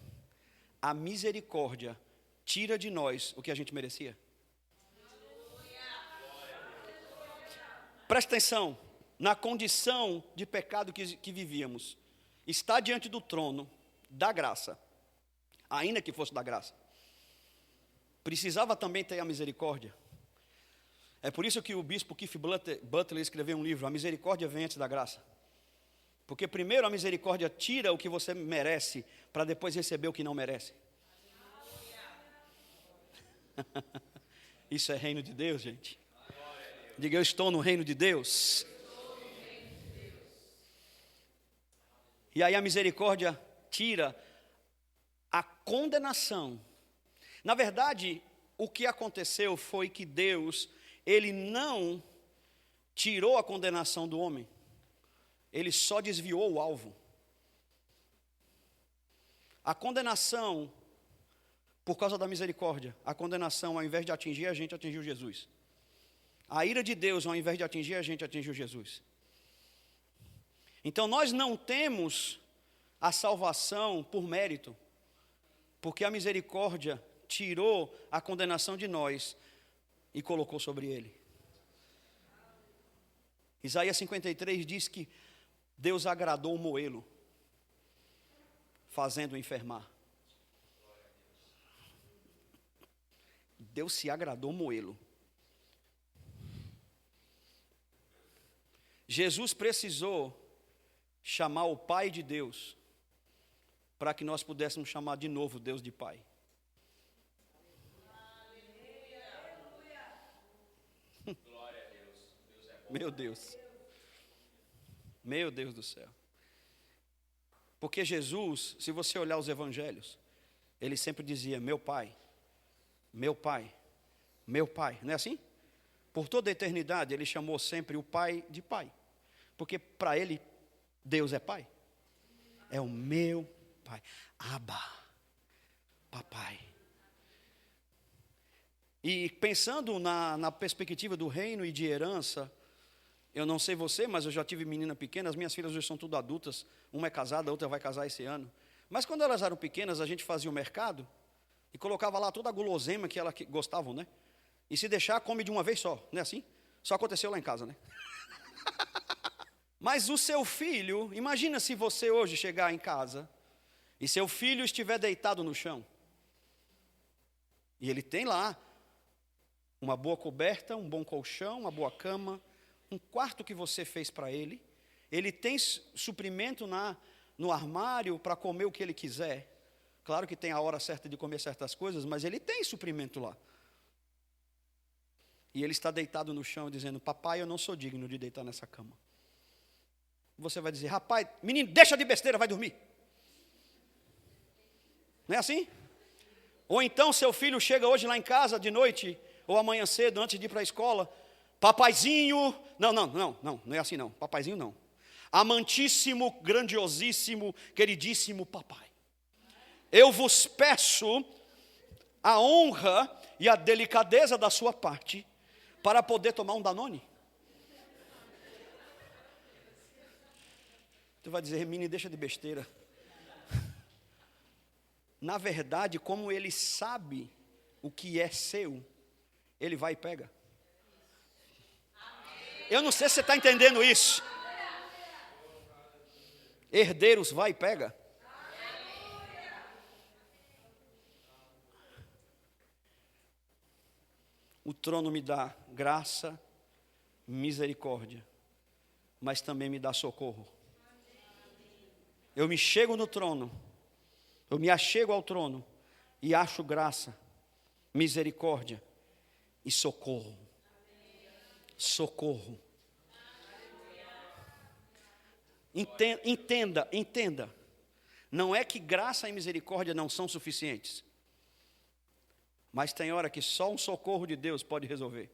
A misericórdia tira de nós o que a gente merecia. Presta atenção. Na condição de pecado que vivíamos, está diante do trono da graça, ainda que fosse da graça, precisava também ter a misericórdia. É por isso que o bispo Keith Butler escreveu um livro, A Misericórdia Vem Antes da Graça. Porque primeiro a misericórdia tira o que você merece, para depois receber o que não merece. Isso é reino de Deus, gente. Diga, eu estou no reino de Deus. E aí a misericórdia tira a condenação. Na verdade, o que aconteceu foi que Deus, Ele não tirou a condenação do homem. Ele só desviou o alvo. A condenação, por causa da misericórdia, a condenação, ao invés de atingir a gente, atingiu Jesus. A ira de Deus, ao invés de atingir a gente, atingiu Jesus. Então nós não temos a salvação por mérito, porque a misericórdia tirou a condenação de nós e colocou sobre ele. Isaías 53 diz que Deus agradou moê-lo, fazendo-o enfermar. Deus se agradou moê-lo. Jesus precisou chamar o Pai de Deus, para que nós pudéssemos chamar de novo Deus de Pai. Meu Deus. Meu Deus do céu. Porque Jesus, se você olhar os evangelhos, ele sempre dizia, meu Pai, meu Pai, meu Pai. Não é assim? Por toda a eternidade, ele chamou sempre o Pai de Pai. Porque para ele, Deus é Pai. É o meu Pai. Abba, papai. E pensando na perspectiva do reino e de herança, eu não sei você, mas eu já tive menina pequena, as minhas filhas hoje são tudo adultas, uma é casada, a outra vai casar esse ano. Mas quando elas eram pequenas, a gente fazia o mercado e colocava lá toda a gulosema que elas gostavam, né? E se deixar, come de uma vez só, não é assim? Só aconteceu lá em casa, né? Mas o seu filho, imagina se você hoje chegar em casa e seu filho estiver deitado no chão. E ele tem lá uma boa coberta, um bom colchão, uma boa cama, um quarto que você fez para ele. Ele tem suprimento no armário para comer o que ele quiser. Claro que tem a hora certa de comer certas coisas, mas ele tem suprimento lá. E ele está deitado no chão dizendo: papai, eu não sou digno de deitar nessa cama. Você vai dizer: rapaz, menino, deixa de besteira, vai dormir. Não é assim? Ou então seu filho chega hoje lá em casa de noite, ou amanhã cedo, antes de ir para a escola: papaizinho, não é assim não, papaizinho não. Amantíssimo, grandiosíssimo, queridíssimo papai, eu vos peço a honra e a delicadeza da sua parte para poder tomar um Danone. Tu vai dizer: menino, deixa de besteira. Na verdade, como ele sabe o que é seu, ele vai e pega. Eu não sei se você está entendendo isso. Herdeiros, vai e pega. O trono me dá graça, misericórdia, mas também me dá socorro. Eu me chego no trono, eu me achego ao trono e acho graça, misericórdia e socorro. Socorro. Entenda. Não é que graça e misericórdia não são suficientes. Mas tem hora que só um socorro de Deus pode resolver.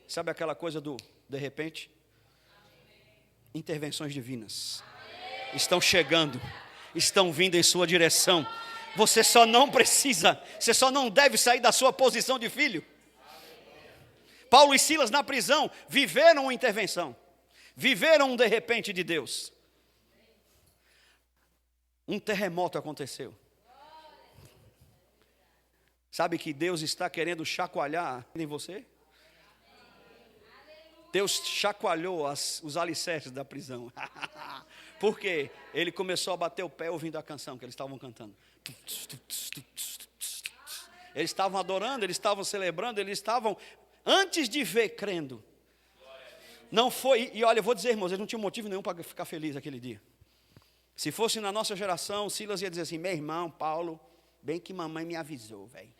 Sabe aquela coisa do de repente? Intervenções divinas estão chegando, estão vindo em sua direção. Você só não deve sair da sua posição de filho. Paulo e Silas na prisão viveram uma intervenção, viveram um de repente de Deus. Um terremoto aconteceu. Sabe que Deus está querendo chacoalhar em você? Deus chacoalhou os alicerces da prisão. Por quê? Ele começou a bater o pé ouvindo a canção que eles estavam cantando. Eles estavam adorando, eles estavam celebrando, eles estavam, antes de ver, crendo. Não foi, e olha, eu vou dizer, irmãos, eles não tinham motivo nenhum para ficar feliz aquele dia. Se fosse na nossa geração, Silas ia dizer assim: meu irmão, Paulo, bem que mamãe me avisou, velho.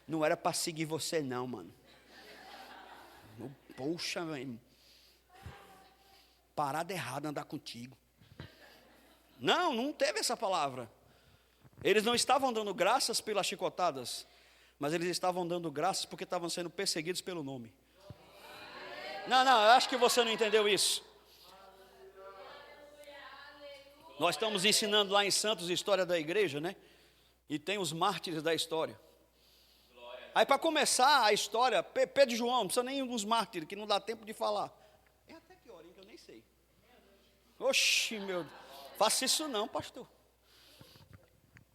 Não era para seguir você não, mano. Poxa, velho. Parada errada andar contigo. Não teve essa palavra. Eles não estavam dando graças pelas chicotadas, mas eles estavam dando graças porque estavam sendo perseguidos pelo nome. Não, eu acho que você não entendeu isso. Nós estamos ensinando lá em Santos a história da igreja, né? E tem os mártires da história. Aí para começar a história, Pedro e João, não precisa nem dos mártires, que não dá tempo de falar. É até que hora, que eu nem sei. Oxi, meu Deus. Faça isso não, pastor.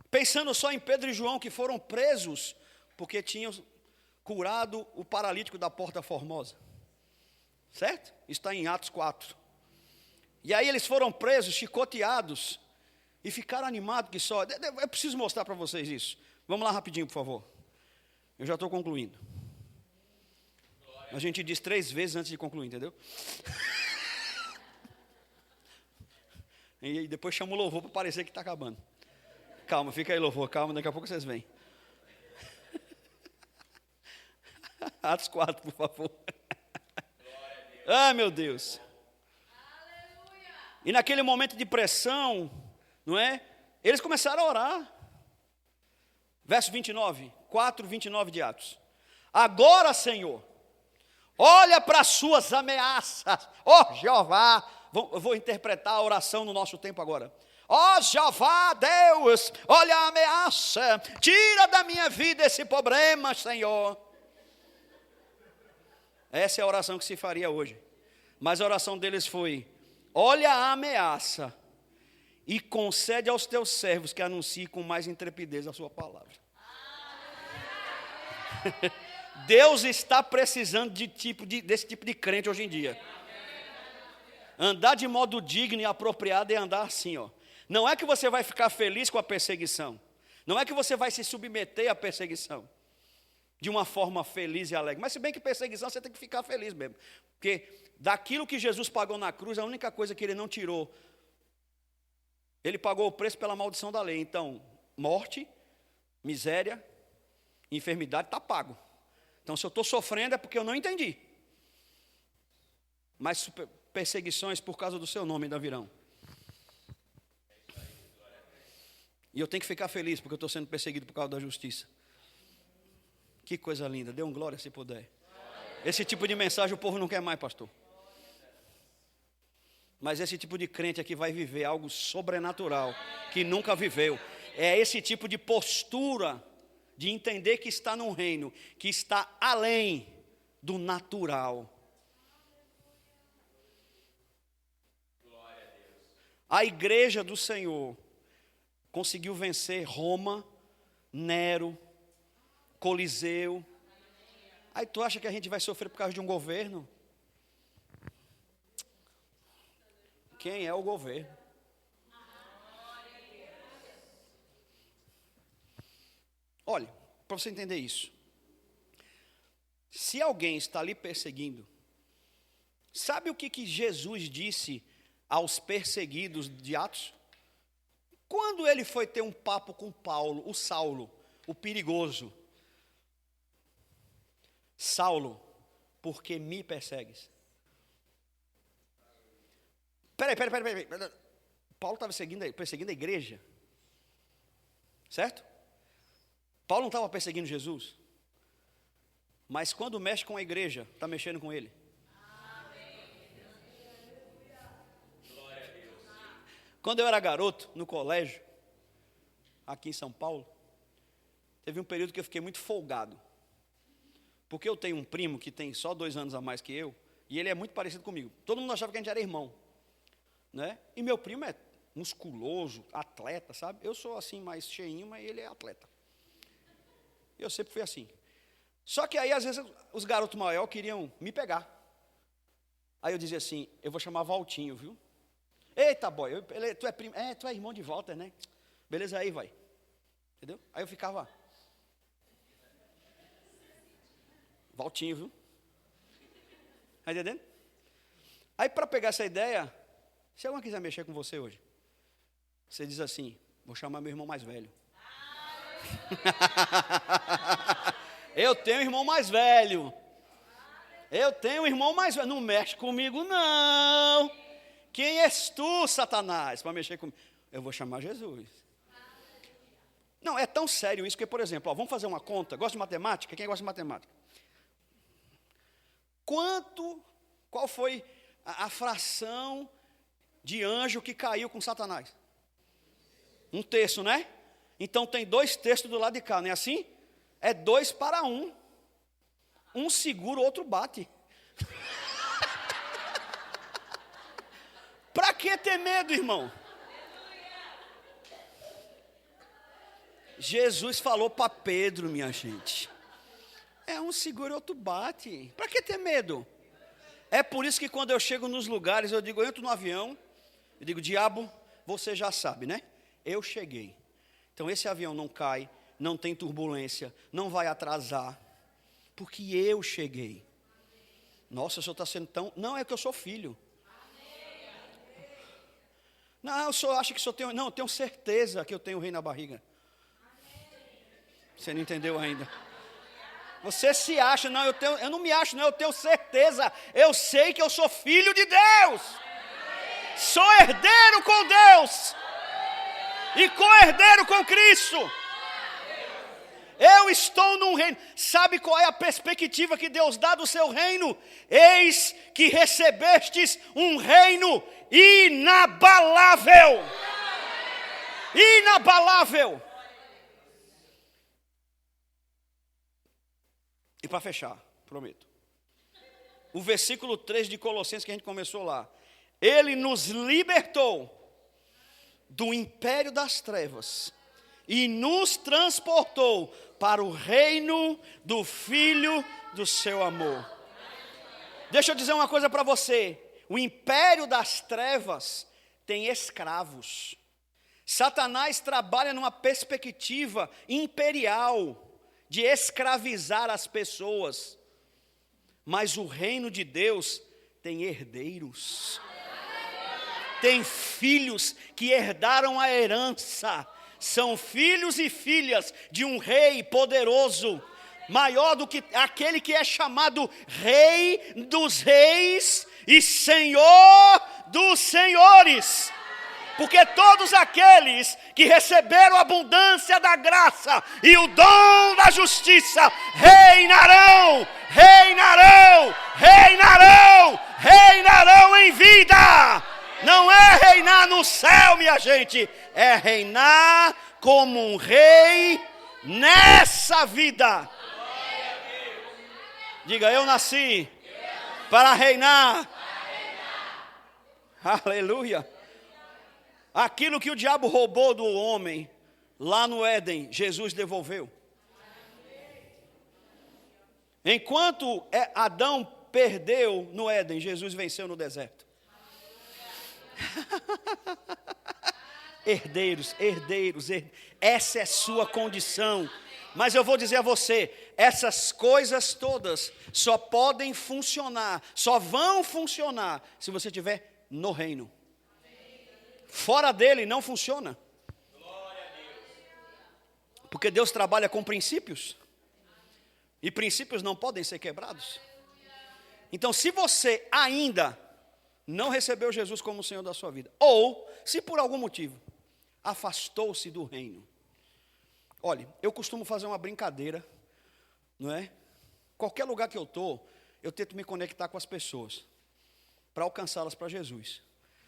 Pensando só em Pedro e João, que foram presos porque tinham curado o paralítico da Porta Formosa. Certo? Está em Atos 4. E aí eles foram presos, chicoteados, e ficaram animados que só... Eu preciso mostrar para vocês isso. Vamos lá rapidinho, por favor. Eu já estou concluindo. A gente diz 3 vezes antes de concluir, entendeu? E depois chama o louvor para parecer que está acabando. Calma, fica aí, louvor, calma, daqui a pouco vocês vêm. Atos 4, por favor. Meu Deus. E naquele momento de pressão, não é? Eles começaram a orar. Verso 29, 4, 29 de Atos. Agora, Senhor, olha para as suas ameaças. Jeová, eu vou interpretar a oração no nosso tempo agora. Jeová, Deus, olha a ameaça. Tira da minha vida esse problema, Senhor. Essa é a oração que se faria hoje. Mas a oração deles foi: olha a ameaça e concede aos teus servos que anunciem com mais intrepidez a sua palavra. Deus está precisando desse tipo de crente hoje em dia. Andar de modo digno e apropriado é andar assim, ó. Não é que você vai ficar feliz com a perseguição. Não é que você vai se submeter à perseguição de uma forma feliz e alegre. Mas se bem que perseguição você tem que ficar feliz mesmo. Porque daquilo que Jesus pagou na cruz, a única coisa que ele não tirou Ele pagou o preço pela maldição da lei. Então, morte, miséria, enfermidade, está pago. Então, se eu estou sofrendo é porque eu não entendi. Mas perseguições por causa do seu nome ainda virão. E eu tenho que ficar feliz porque eu estou sendo perseguido por causa da justiça. Que coisa linda, dê um glória se puder. Esse tipo de mensagem o povo não quer mais, pastor. Mas esse tipo de crente aqui vai viver algo sobrenatural, que nunca viveu. É esse tipo de postura, de entender que está num reino, que está além do natural. A igreja do Senhor conseguiu vencer Roma, Nero, Coliseu. Aí tu acha que a gente vai sofrer por causa de um governo? Quem é o governo? Olha, para você entender isso. Se alguém está lhe perseguindo, sabe o que Jesus disse aos perseguidos de Atos? Quando ele foi ter um papo com Paulo, o Saulo, o perigoso. Saulo, por que me persegues? Peraí. Paulo estava perseguindo a igreja. Certo? Paulo não estava perseguindo Jesus. Mas quando mexe com a igreja, está mexendo com ele. Quando eu era garoto, no colégio, aqui em São Paulo, teve um período que eu fiquei muito folgado. Porque eu tenho um primo que tem só 2 anos a mais que eu, e ele é muito parecido comigo. Todo mundo achava que a gente era irmão, né? E meu primo é musculoso, atleta, sabe? Eu sou assim mais cheinho, mas ele é atleta. Eu sempre fui assim. Só que aí, às vezes, os garotos maiores queriam me pegar. Aí eu dizia assim, eu vou chamar Valtinho, viu? Eita, boy, tu é primo, tu é irmão de Walter, né? Beleza, aí vai. Entendeu? Aí eu ficava... Valtinho, viu? Está entendendo? Aí, para pegar essa ideia, se alguém quiser mexer com você hoje, você diz assim, vou chamar meu irmão mais velho. Eu tenho um irmão mais velho. Eu tenho um irmão mais velho. Não mexe comigo, não. Quem és tu, Satanás, para mexer comigo? Eu vou chamar Jesus. Não, é tão sério isso que, por exemplo, vamos fazer uma conta. Gosta de matemática? Quem gosta de matemática? Qual foi a fração de anjo que caiu com Satanás? 1/3, né? Então tem 2/3 do lado de cá, não é assim? É 2-1. Um segura, o outro bate. Para que ter medo, irmão? Jesus falou para Pedro, minha gente. É um segura, outro bate. Para que ter medo? É por isso que quando eu chego nos lugares, eu entro no avião, eu digo, diabo, você já sabe, né? Eu cheguei. Então esse avião não cai, não tem turbulência, não vai atrasar, porque eu cheguei. Nossa, o senhor está sendo tão... Não, é que eu sou filho. Não, o senhor acha que o senhor tem... Não, eu tenho certeza que eu tenho o rei na barriga. Você não entendeu ainda. Você se acha, não, eu não me acho, não, eu tenho certeza, eu sei que eu sou filho de Deus, sou herdeiro com Deus, e co-herdeiro com Cristo, eu estou num reino. Sabe qual é a perspectiva que Deus dá do seu reino? Eis que recebestes um reino inabalável, inabalável. E para fechar, prometo. O versículo 3 de Colossenses que a gente começou lá. Ele nos libertou do império das trevas e nos transportou para o reino do Filho do seu amor. Deixa eu dizer uma coisa para você. O império das trevas tem escravos. Satanás trabalha numa perspectiva imperial, de escravizar as pessoas, mas o reino de Deus tem herdeiros, tem filhos que herdaram a herança. São filhos e filhas de um rei poderoso, maior do que aquele que é chamado Rei dos Reis e Senhor dos Senhores. Porque todos aqueles que receberam a abundância da graça e o dom da justiça reinarão, reinarão, reinarão, reinarão em vida. Não é reinar no céu, minha gente, é reinar como um rei nessa vida. Diga, eu nasci para reinar. Aleluia. Aquilo que o diabo roubou do homem lá no Éden, Jesus devolveu. Enquanto Adão perdeu no Éden, Jesus venceu no deserto. Herdeiros, essa é sua condição. Mas eu vou dizer a você, essas coisas todas só podem funcionar, só vão funcionar se você estiver no reino. Fora dele não funciona. Porque Deus trabalha com princípios. E princípios não podem ser quebrados. Então, se você ainda não recebeu Jesus como o Senhor da sua vida, ou se por algum motivo afastou-se do reino. Olha, eu costumo fazer uma brincadeira, não é? Qualquer lugar que eu estou, eu tento me conectar com as pessoas para alcançá-las para Jesus.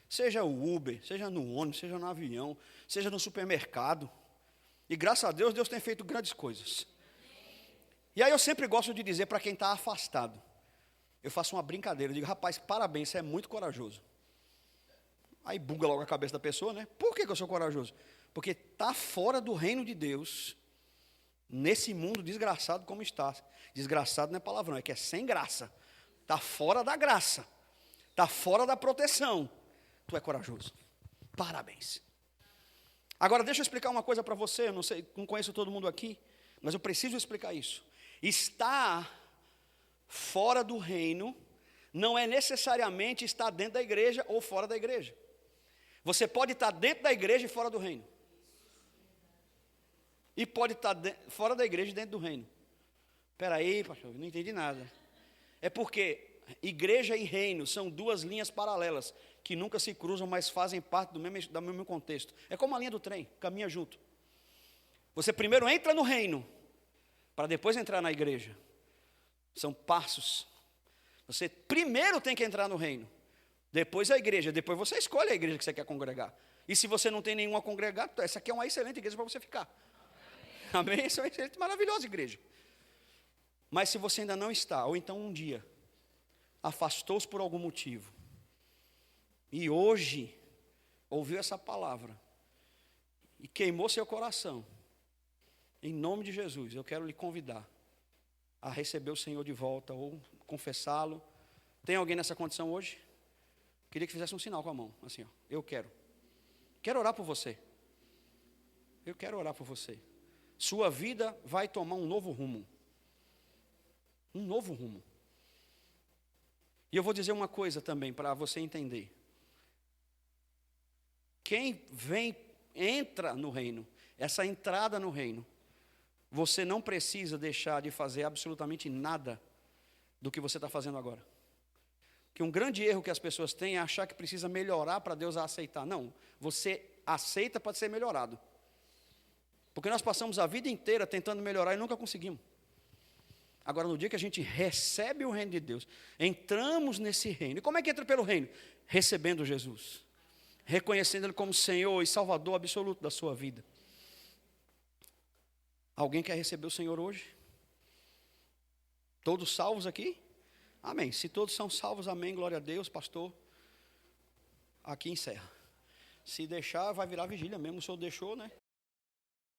Seja o Uber, seja no ônibus, seja no avião, seja no supermercado. E graças a Deus, Deus tem feito grandes coisas. E aí eu sempre gosto de dizer para quem está afastado. Eu faço uma brincadeira, eu digo, rapaz, parabéns, você é muito corajoso. Aí buga logo a cabeça da pessoa, né? Por que eu sou corajoso? Porque está fora do reino de Deus, nesse mundo desgraçado como está. Desgraçado não é palavrão, é que é sem graça. Está fora da graça. Está fora da proteção. Tu é corajoso. Parabéns. Agora deixa eu explicar uma coisa para você. Eu não sei, não conheço todo mundo aqui, mas eu preciso explicar isso. Estar fora do reino não é necessariamente estar dentro da igreja ou fora da igreja. Você pode estar dentro da igreja e fora do reino. E pode estar fora da igreja e dentro do reino. Espera aí, pastor, não entendi nada. É porque igreja e reino são duas linhas paralelas que nunca se cruzam, mas fazem parte do mesmo contexto. É como a linha do trem, caminha junto. Você primeiro entra no reino, para depois entrar na igreja. São passos. Você primeiro tem que entrar no reino, depois a igreja, depois você escolhe a igreja que você quer congregar. E se você não tem nenhuma a congregar, essa aqui é uma excelente igreja para você ficar. Amém? Essa é uma excelente, maravilhosa igreja. Mas se você ainda não está, ou então um dia afastou-se por algum motivo, e hoje ouviu essa palavra e queimou seu coração, em nome de Jesus, eu quero lhe convidar a receber o Senhor de volta ou confessá-lo. Tem alguém nessa condição hoje? Queria que fizesse um sinal com a mão, assim, ó. Eu quero orar por você. Eu quero orar por você. Sua vida vai tomar um novo rumo. Um novo rumo. E eu vou dizer uma coisa também para você entender. Quem entra no reino, essa entrada no reino, você não precisa deixar de fazer absolutamente nada do que você está fazendo agora. Que um grande erro que as pessoas têm é achar que precisa melhorar para Deus a aceitar. Não, você aceita para ser melhorado. Porque nós passamos a vida inteira tentando melhorar e nunca conseguimos. Agora, no dia que a gente recebe o reino de Deus, entramos nesse reino. E como é que entra pelo reino? Recebendo Jesus. Reconhecendo Ele como Senhor e Salvador absoluto da sua vida. Alguém quer receber o Senhor hoje? Todos salvos aqui? Amém. Se todos são salvos, amém, glória a Deus, pastor. Aqui encerra. Se deixar, vai virar vigília mesmo. O senhor deixou, né?